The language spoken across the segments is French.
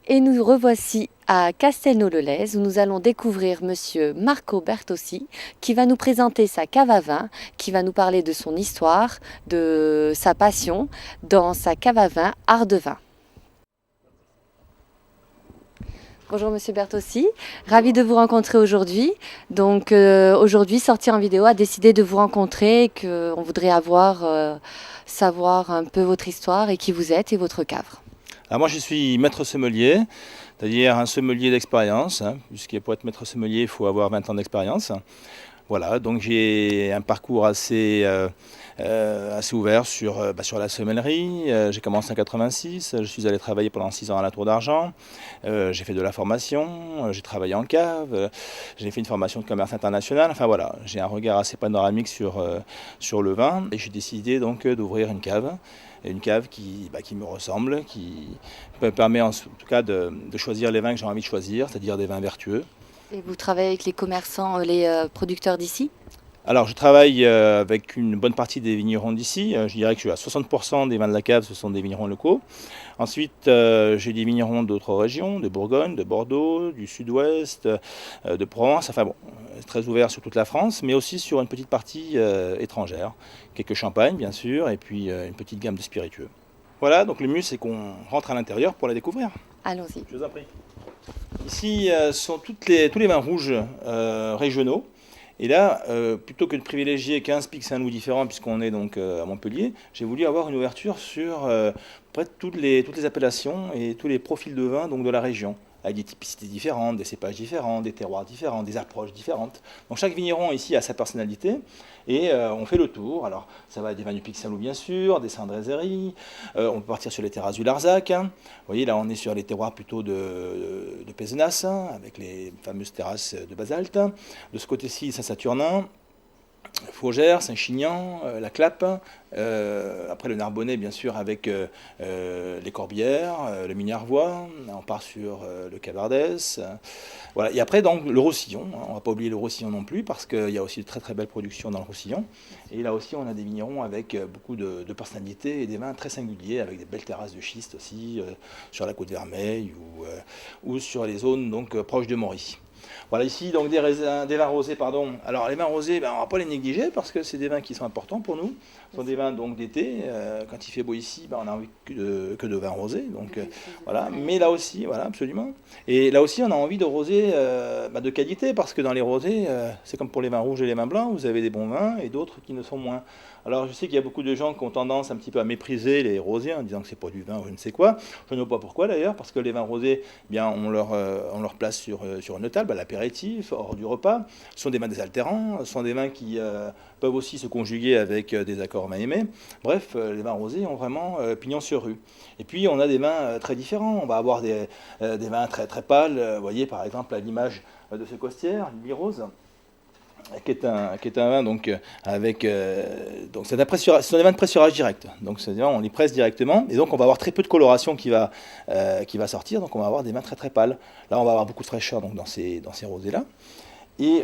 Et nous revoici à Castelnau-le-Lez où nous allons découvrir Monsieur Marco Bertossi qui va nous présenter sa cave à vin, qui va nous parler de son histoire, de sa passion dans sa cave à vin Art de Vin. Bonjour Monsieur Bertossi, ravi de vous rencontrer aujourd'hui. Donc aujourd'hui Sortir en vidéo a décidé de vous rencontrer et qu'on voudrait savoir un peu votre histoire et qui vous êtes et votre cave. Alors moi je suis maître sommelier, c'est-à-dire un sommelier d'expérience, puisque pour être maître sommelier il faut avoir 20 ans d'expérience. Voilà, donc j'ai un parcours assez ouvert sur la sommellerie. J'ai commencé en 86, je suis allé travailler pendant 6 ans à la Tour d'Argent. J'ai fait de la formation, j'ai travaillé en cave, j'ai fait une formation de commerce international. Enfin voilà, j'ai un regard assez panoramique sur le vin et j'ai décidé donc d'ouvrir une cave qui me ressemble, qui me permet en tout cas de choisir les vins que j'ai envie de choisir, c'est-à-dire des vins vertueux. Et vous travaillez avec les commerçants, les producteurs d'ici? Alors, je travaille avec une bonne partie des vignerons d'ici. Je dirais que je suis à 60% des vins de la cave, ce sont des vignerons locaux. Ensuite, j'ai des vignerons d'autres régions, de Bourgogne, de Bordeaux, du Sud-Ouest, de Provence. Enfin bon, très ouvert sur toute la France, mais aussi sur une petite partie étrangère. Quelques champagnes, bien sûr, et puis une petite gamme de spiritueux. Voilà, donc le mieux, c'est qu'on rentre à l'intérieur pour la découvrir. Allons-y. Je vous en prie. Ici sont tous les vins rouges régionaux. Et là, plutôt que de privilégier 15 pics Saint-Loup différents, puisqu'on est donc à Montpellier, j'ai voulu avoir une ouverture sur près de toutes les appellations et tous les profils de vin donc, de la région, avec des typicités différentes, des cépages différents, des terroirs différents, des approches différentes. Donc chaque vigneron ici a sa personnalité et on fait le tour. Alors ça va des vins du Pic Saint-Loup bien sûr, des Saint-Drézery, on peut partir sur les terrasses du Larzac. Vous voyez là on est sur les terroirs plutôt de Pézenas, avec les fameuses terrasses de basalte. De ce côté-ci, Saint-Saturnin, Fougères, Saint-Chinian, la Clappe, après le Narbonnais bien sûr avec les Corbières, le Minervois, on part sur le Cabardès, voilà. Et après donc le Roussillon, on ne va pas oublier le Roussillon non plus parce qu'il y a aussi de très très belles productions dans le Roussillon, et là aussi on a des vignerons avec beaucoup de personnalité et des vins très singuliers avec des belles terrasses de schiste aussi sur la côte Vermeille ou sur les zones donc proches de Mory. Voilà ici donc des vins rosés, pardon. Alors les vins rosés, on ne va pas les négliger parce que c'est des vins qui sont importants pour nous. Ce sont des vins donc d'été. Quand il fait beau ici, on n'a envie que de vins rosés. Donc voilà. Mais là aussi, voilà, absolument. Et là aussi, on a envie de rosés de qualité parce que dans les rosés, c'est comme pour les vins rouges et les vins blancs, vous avez des bons vins et d'autres qui ne sont moins. Alors je sais qu'il y a beaucoup de gens qui ont tendance un petit peu à mépriser les rosés en disant que c'est pas du vin ou je ne sais quoi. Je ne sais pas pourquoi d'ailleurs, parce que les vins rosés, on leur place sur une table, à l'apéritif, hors du repas. Ce sont des vins désaltérants, ce sont des vins qui peuvent aussi se conjuguer avec des accords mahémés. Bref, les vins rosés ont vraiment pignon sur rue. Et puis on a des vins très différents. On va avoir des vins très très pâles. Vous voyez par exemple à l'image de ce costière, Lily Rose, qui est un vin donc avec donc ce sont des vins de pressurage direct, donc c'est-à-dire on les presse directement et donc on va avoir très peu de coloration qui va sortir, donc on va avoir des vins très très pâles. Là on va avoir beaucoup de fraîcheur donc dans ces rosés là et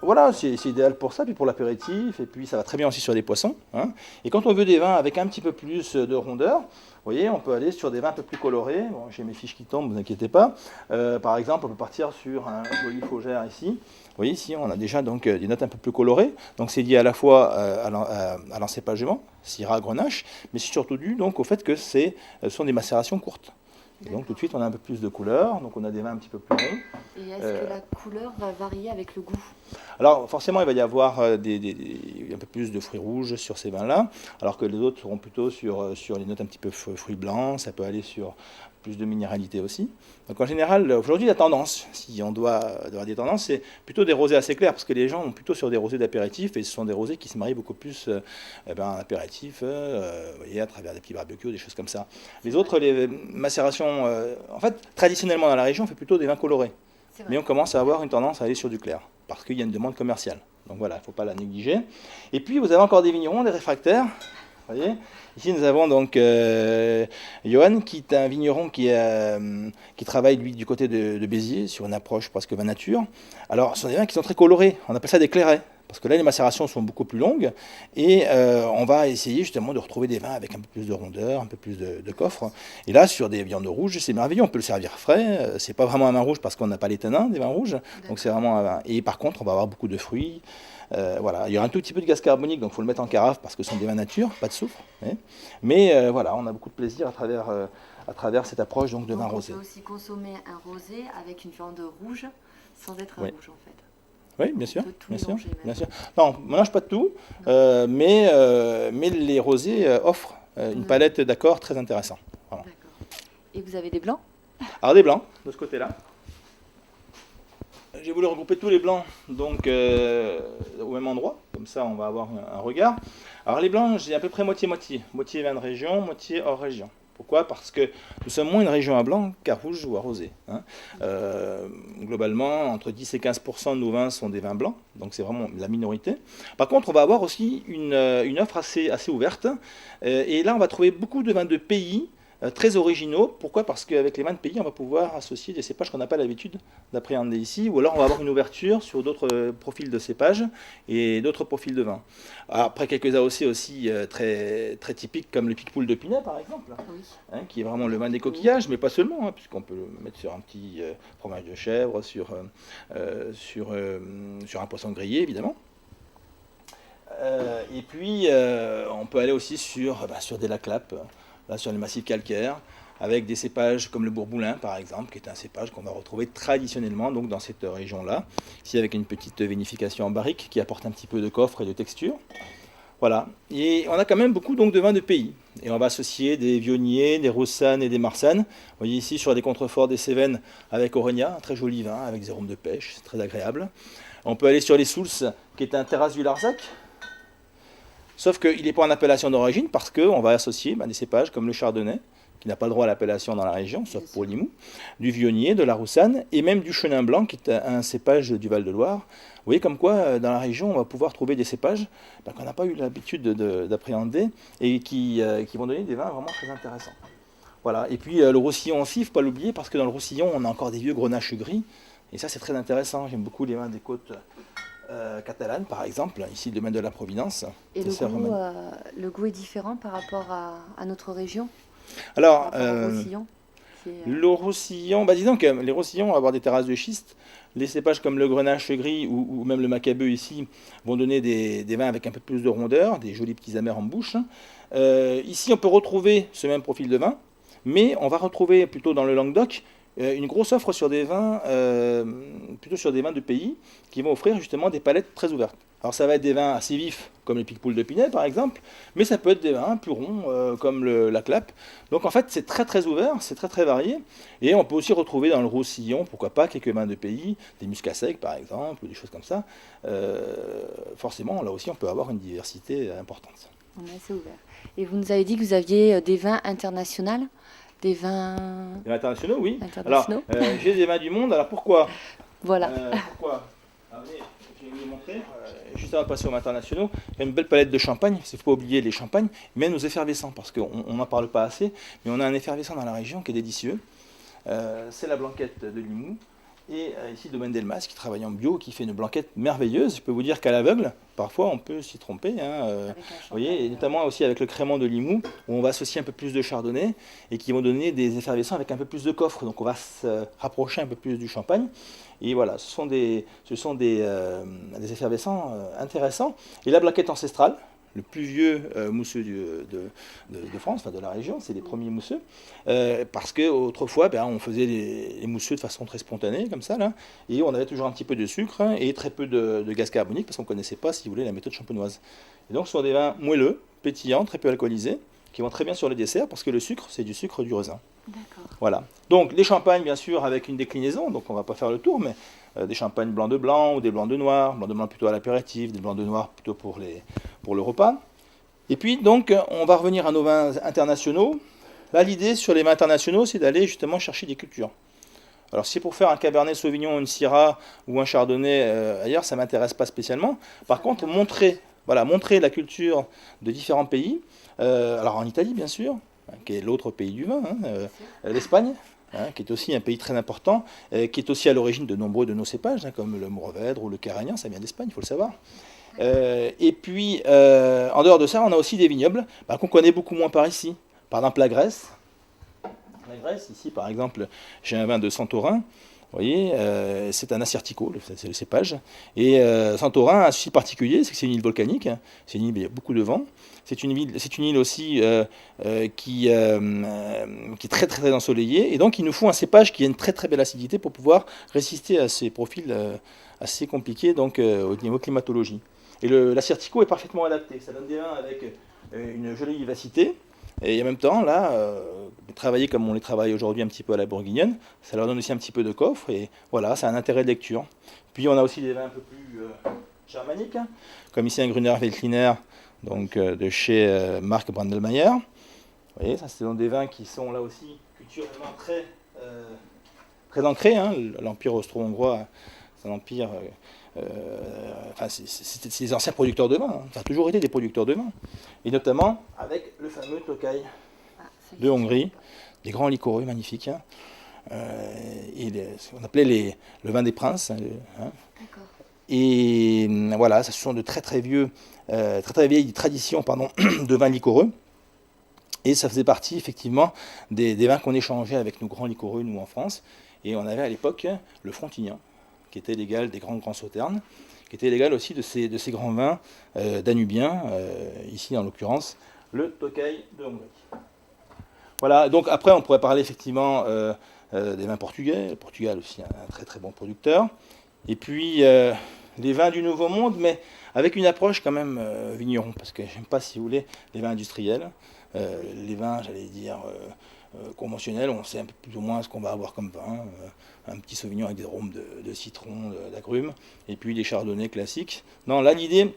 voilà, c'est idéal pour ça, puis pour l'apéritif, et puis ça va très bien aussi sur des poissons. Et quand on veut des vins avec un petit peu plus de rondeur, vous voyez, on peut aller sur des vins un peu plus colorés. Bon, j'ai mes fiches qui tombent, ne vous inquiétez pas. Par exemple, on peut partir sur un joli Fougère ici. Vous voyez, ici, on a déjà donc, des notes un peu plus colorées. Donc c'est lié à la fois à l'encépagement, Syrah, Grenache, mais c'est surtout dû donc, au fait que ce sont des macérations courtes. Et donc tout de suite, on a un peu plus de couleur, donc on a des vins un petit peu plus ronds. Et est-ce que la couleur va varier avec le goût? Alors forcément, il va y avoir un peu plus de fruits rouges sur ces vins-là, alors que les autres seront plutôt sur les notes un petit peu fruits blancs, ça peut aller sur plus de minéralité aussi. Donc en général, aujourd'hui, la tendance, si on doit avoir des tendances, c'est plutôt des rosés assez clairs, parce que les gens vont plutôt sur des rosés d'apéritif, et ce sont des rosés qui se marient beaucoup plus en apéritif, vous voyez, à travers des petits barbecues, des choses comme ça. Les autres, les macérations, en fait, traditionnellement dans la région, on fait plutôt des vins colorés. Mais on commence à avoir une tendance à aller sur du clair, parce qu'il y a une demande commerciale. Donc voilà, il ne faut pas la négliger. Et puis vous avez encore des vignerons, des réfractaires. Vous voyez, ici nous avons donc Johan, qui est un vigneron qui travaille lui du côté de Béziers, sur une approche presque vin nature. Alors ce sont des vins qui sont très colorés, on appelle ça des clairets, Parce que là, les macérations sont beaucoup plus longues et on va essayer justement de retrouver des vins avec un peu plus de rondeur, un peu plus de coffre. Et là, sur des viandes rouges, c'est merveilleux. On peut le servir frais. C'est pas vraiment un vin rouge parce qu'on n'a pas les tanins des vins rouges. Donc c'est vraiment un vin. Et par contre, on va avoir beaucoup de fruits. Voilà. Il y a un tout petit peu de gaz carbonique, donc il faut le mettre en carafe parce que ce sont des vins nature, pas de soufre. Mais voilà, on a beaucoup de plaisir à travers cette approche donc, de vin rosé. On peut aussi consommer un rosé avec une viande rouge sans être un rouge en fait. Oui, bien sûr. On peut tout mélanger, bien sûr. Non, on ne mélange pas de tout, mais les rosés offrent une palette d'accords très intéressants. Voilà. Et vous avez des blancs? Alors des blancs, de ce côté-là. J'ai voulu regrouper tous les blancs donc, au même endroit, comme ça on va avoir un regard. Alors les blancs, j'ai à peu près moitié-moitié. Moitié vin de région, moitié hors région. Pourquoi? Parce que nous sommes moins une région à blanc qu'à rouge ou à rosé. Globalement, entre 10 et 15% de nos vins sont des vins blancs, donc c'est vraiment la minorité. Par contre, on va avoir aussi une offre assez ouverte. Et là, on va trouver beaucoup de vins de pays très originaux. Pourquoi? Parce qu'avec les vins de pays, on va pouvoir associer des cépages qu'on n'a pas l'habitude d'appréhender ici, ou alors on va avoir une ouverture sur d'autres profils de cépages et d'autres profils de vins. Après, quelques AOC aussi très typiques, comme le Picpoul de Pinet, par exemple, qui est vraiment le vin des coquillages, mais pas seulement, puisqu'on peut le mettre sur un petit fromage de chèvre, sur un poisson grillé, évidemment. Et puis, on peut aller aussi sur des laclapes, là, sur les massifs calcaires, avec des cépages comme le Bourboulin, par exemple, qui est un cépage qu'on va retrouver traditionnellement donc, dans cette région-là, ici avec une petite vinification en barrique qui apporte un petit peu de coffre et de texture. Voilà. Et on a quand même beaucoup donc, de vins de pays. Et on va associer des Viogniers, des Roussanne et des Marsanne. Vous voyez ici sur les contreforts des Cévennes avec Aurégna, un très joli vin avec des arômes de pêche, c'est très agréable. On peut aller sur les Souls, qui est un terrasse du Larzac. Sauf qu'il n'est pas en appellation d'origine parce qu'on va associer des cépages comme le Chardonnay, qui n'a pas le droit à l'appellation dans la région, sauf pour Limoux, du Viognier, de la Roussanne, et même du Chenin Blanc, qui est un cépage du Val-de-Loire. Vous voyez comme quoi, dans la région, on va pouvoir trouver des cépages qu'on n'a pas eu l'habitude d'appréhender et qui vont donner des vins vraiment très intéressants. Voilà. Et puis le Roussillon aussi, il ne faut pas l'oublier, parce que dans le Roussillon, on a encore des vieux grenaches gris, et ça c'est très intéressant. J'aime beaucoup les vins des côtes catalanes, par exemple, ici le domaine de la Providence. Et le goût est différent par rapport à notre région? Alors, le Roussillon, disons que les Roussillons vont avoir des terrasses de schiste. Les cépages comme le Grenache gris ou même le Macabeu ici vont donner des vins avec un peu plus de rondeur, des jolis petits amers en bouche. Ici, on peut retrouver ce même profil de vin, mais on va retrouver plutôt dans le Languedoc une grosse offre sur des vins, plutôt sur des vins de pays, qui vont offrir justement des palettes très ouvertes. Alors ça va être des vins assez vifs, comme le Picpoul de Pinet par exemple, mais ça peut être des vins plus ronds, comme la Clappe. Donc en fait c'est très ouvert, c'est très varié, et on peut aussi retrouver dans le Roussillon, pourquoi pas, quelques vins de pays, des muscats secs par exemple, ou des choses comme ça. Forcément là aussi on peut avoir une diversité importante. On est assez ouvert. Et vous nous avez dit que vous aviez des vins internationaux? Des vins internationaux, oui. Internationaux. Alors, j'ai des vins du monde. Alors, pourquoi? Voilà. Pourquoi? Alors, je vais vous les montrer. Juste avant de passer aux vins internationaux, il y a une belle palette de champagne. Il ne faut pas oublier les champagnes, mais nos effervescents, parce qu'on n'en parle pas assez, mais on a un effervescent dans la région qui est délicieux. C'est la blanquette de Limoux. Et ici, le domaine d'Elmas, qui travaille en bio, qui fait une blanquette merveilleuse. Je peux vous dire qu'à l'aveugle, parfois, on peut s'y tromper. Vous voyez, et notamment aussi avec le crément de Limoux, où on va associer un peu plus de chardonnay, et qui vont donner des effervescents avec un peu plus de coffre. Donc on va se rapprocher un peu plus du champagne. Et voilà, ce sont des effervescents intéressants. Et la blanquette ancestrale, le plus vieux mousseux de France, enfin de la région, c'est les premiers mousseux, parce qu'autrefois, on faisait les mousseux de façon très spontanée, comme ça, là, et on avait toujours un petit peu de sucre et très peu de gaz carbonique, parce qu'on ne connaissait pas, si vous voulez, la méthode champenoise. Et donc, ce sont des vins moelleux, pétillants, très peu alcoolisés, qui vont très bien sur le dessert, parce que le sucre, c'est du sucre du raisin. D'accord. Voilà. Donc, les champagnes, bien sûr, avec une déclinaison, donc on ne va pas faire le tour, mais des champagnes blancs de blanc ou des blancs de noir plutôt à l'apéritif, des blancs de noir plutôt pour le repas. Et puis donc on va revenir à nos vins internationaux. Là l'idée sur les vins internationaux c'est d'aller justement chercher des cultures. Alors si c'est pour faire un Cabernet Sauvignon, une Syrah ou un Chardonnay ailleurs, ça ne m'intéresse pas spécialement. Par contre montrer la culture de différents pays, alors en Italie bien sûr, qui est l'autre pays du vin, l'Espagne, qui est aussi un pays très important, qui est aussi à l'origine de nombreux de nos cépages, comme le Mourvèdre ou le Carignan, ça vient d'Espagne, il faut le savoir. Et puis, en dehors de ça, on a aussi des vignobles qu'on connaît beaucoup moins par ici. Par exemple, la Grèce. La Grèce, ici, par exemple, j'ai un vin de Santorin. Vous voyez, c'est un Assyrtiko, c'est le cépage. Et Santorin a un souci particulier, c'est que c'est une île volcanique. C'est une île où il y a beaucoup de vent. C'est une île aussi qui est très, très ensoleillée. Et donc, il nous faut un cépage qui a une très, très belle acidité pour pouvoir résister à ces profils assez compliqués donc, au niveau climatologie. Et l'Assyrtiko est parfaitement adapté. Ça donne des vins avec une jolie vivacité. Et en même temps, là, travailler comme on les travaille aujourd'hui un petit peu à la bourguignonne, ça leur donne aussi un petit peu de coffre. Et voilà, c'est un intérêt de lecture. Puis on a aussi des vins un peu plus germaniques, hein, comme ici un Gruner Veltliner, donc de chez Marc Brandelmeier. Vous voyez, ça, ce sont des vins qui sont là aussi culturellement très ancrés. Hein. L'Empire austro-hongrois, c'est un empire. C'est les anciens producteurs de vin. Hein. Ça a toujours été des producteurs de vin. Et notamment avec le fameux Tokaj de Hongrie, des grands liquoreux magnifiques. Hein. On appelait le vin des princes. Hein. Et voilà, ce sont de très très vieilles traditions de vins liquoreux. Et ça faisait partie effectivement des vins qu'on échangeait avec nos grands liquoreux, nous en France. Et on avait à l'époque le Frontignan, qui était l'égal des grands sauternes, qui était l'égal aussi de ces grands vins danubiens, ici en l'occurrence le Tokaj de Hongrie. Voilà, donc après on pourrait parler effectivement des vins portugais. Le Portugal aussi un très très bon producteur. Et puis les vins du Nouveau Monde, mais avec une approche quand même vigneron, parce que j'aime pas, si vous voulez, les vins industriels. Les vins, j'allais dire, conventionnels, on sait un peu plus ou moins ce qu'on va avoir comme vin. Un petit sauvignon avec des arômes de citron, d'agrumes, et puis des chardonnays classiques. Non, là, l'idée,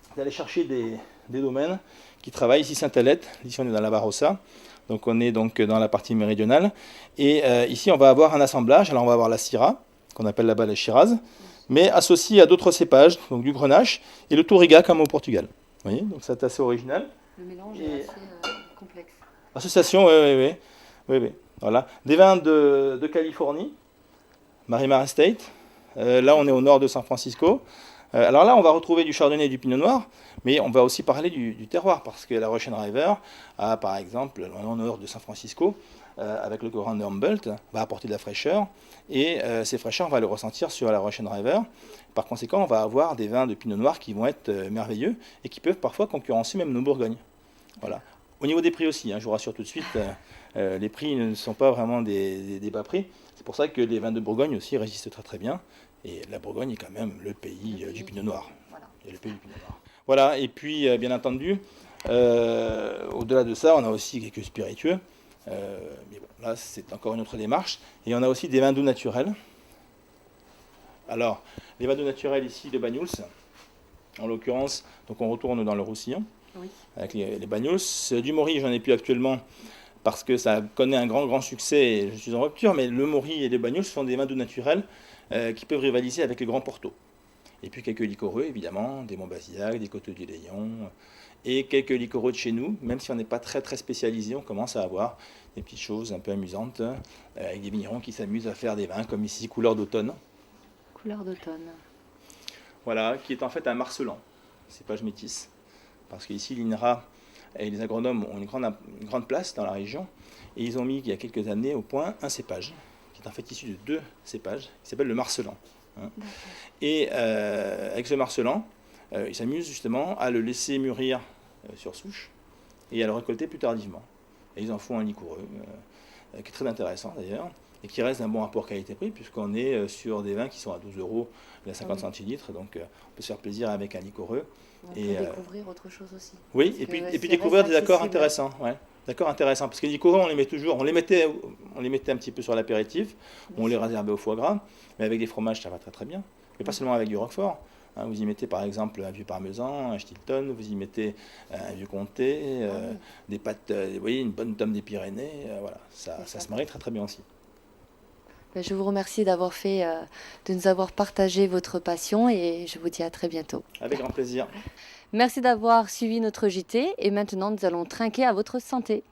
c'est d'aller chercher des domaines qui travaillent. Ici, Saint-Alette, ici, on est dans la Barossa, donc on est donc dans la partie méridionale. Et ici, on va avoir un assemblage. Alors, on va avoir la Syrah, qu'on appelle là-bas la Shiraz, mais associée à d'autres cépages, donc du Grenache, et le Touriga, comme au Portugal. Vous voyez, donc c'est assez original. Le mélange est assez complexe. Association, oui. Voilà. Des vins de Californie, Marimar Estate. Là, on est au nord de San Francisco. Alors là, on va retrouver du chardonnay et du pinot noir, mais on va aussi parler du terroir, parce que la Russian River, par exemple, au nord de San Francisco, avec le courant de Humboldt, va apporter de la fraîcheur, et ces fraîcheurs, on va les ressentir sur la Russian River. Par conséquent, on va avoir des vins de pinot noir qui vont être merveilleux, et qui peuvent parfois concurrencer même nos Bourgognes. Voilà. Au niveau des prix aussi, hein, je vous rassure tout de suite, les prix ne sont pas vraiment des bas prix. C'est pour ça que les vins de Bourgogne aussi résistent très très bien. Et la Bourgogne est quand même le pays du Pinot Noir. Voilà. Et le pays du Pinot Noir. Voilà, et puis bien entendu, au-delà de ça, on a aussi quelques spiritueux. Mais bon, là, c'est encore une autre démarche. Et on a aussi des vins doux naturels. Alors, les vins doux naturels ici de Banyuls, en l'occurrence, donc on retourne dans le Roussillon. Oui. Avec les Banyuls. Du Maury, j'en ai plus actuellement parce que ça connaît un grand succès et je suis en rupture, mais le Maury et les Banyuls sont des vins doux naturels qui peuvent rivaliser avec les grands Porto. Et puis quelques liquoreux, évidemment, des Montbazillac, des Côtes du Layon, et quelques liquoreux de chez nous, même si on n'est pas très très spécialisé, on commence à avoir des petites choses un peu amusantes, avec des vignerons qui s'amusent à faire des vins, comme ici, Couleur d'automne. Couleur d'automne. Voilà, qui est en fait un marcelan, cépage métis. Parce qu'ici, l'INRA et les agronomes ont une grande place dans la région. Et ils ont mis, il y a quelques années, au point un cépage, qui est en fait issu de 2 cépages, qui s'appelle le marcelan. Hein. Et avec ce marcelan, ils s'amusent justement à le laisser mûrir sur souche et à le récolter plus tardivement. Et ils en font un liquoreux, qui est très intéressant d'ailleurs, et qui reste un bon rapport qualité-prix, puisqu'on est sur des vins qui sont à 12 € la 50 centilitres, donc on peut se faire plaisir avec un liquoreux. On peut découvrir autre chose aussi. Oui, et puis découvrir des accords intéressants. Ouais. D'accord, intéressant. Parce que les liquoreux, on les mettait un petit peu sur l'apéritif, on les réservait au foie gras, mais avec des fromages, ça va très très bien. Mais pas seulement avec du roquefort. Hein, vous y mettez par exemple un vieux parmesan, un Stilton, vous y mettez un vieux comté, des pâtes, vous voyez, une bonne tome des Pyrénées, voilà, ça se marie très très bien aussi. Je vous remercie de nous avoir partagé votre passion et je vous dis à très bientôt. Avec grand plaisir. Merci d'avoir suivi notre JT et maintenant nous allons trinquer à votre santé.